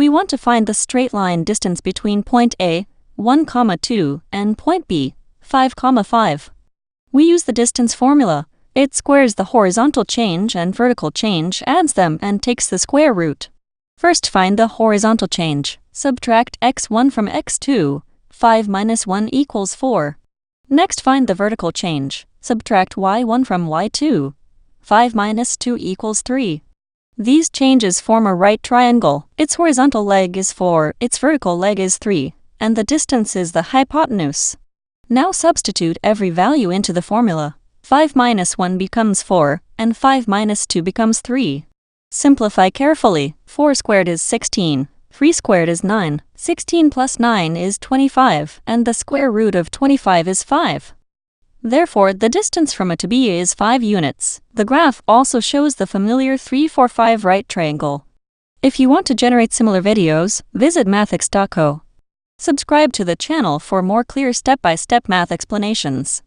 We want to find the straight line distance between point A, 1, 2, and point B, 5, 5. We use the distance formula. It squares the horizontal change and vertical change, adds them, and takes the square root. First find the horizontal change. Subtract x1 from x2. 5 minus 1 equals 4. Next find the vertical change. Subtract y1 from y2. 5 minus 2 equals 3. These changes form a right triangle. Its horizontal leg is 4, its vertical leg is 3, and the distance is the hypotenuse. Now substitute every value into the formula. 5 minus 1 becomes 4, and 5 minus 2 becomes 3. Simplify carefully. 4 squared is 16, 3 squared is 9, 16 plus 9 is 25, and the square root of 25 is 5. Therefore, the distance from A to B is 5 units. The graph also shows the familiar 3, 4, 5 right triangle. If you want to generate similar videos, visit mathix.co. Subscribe to the channel for more clear step-by-step math explanations.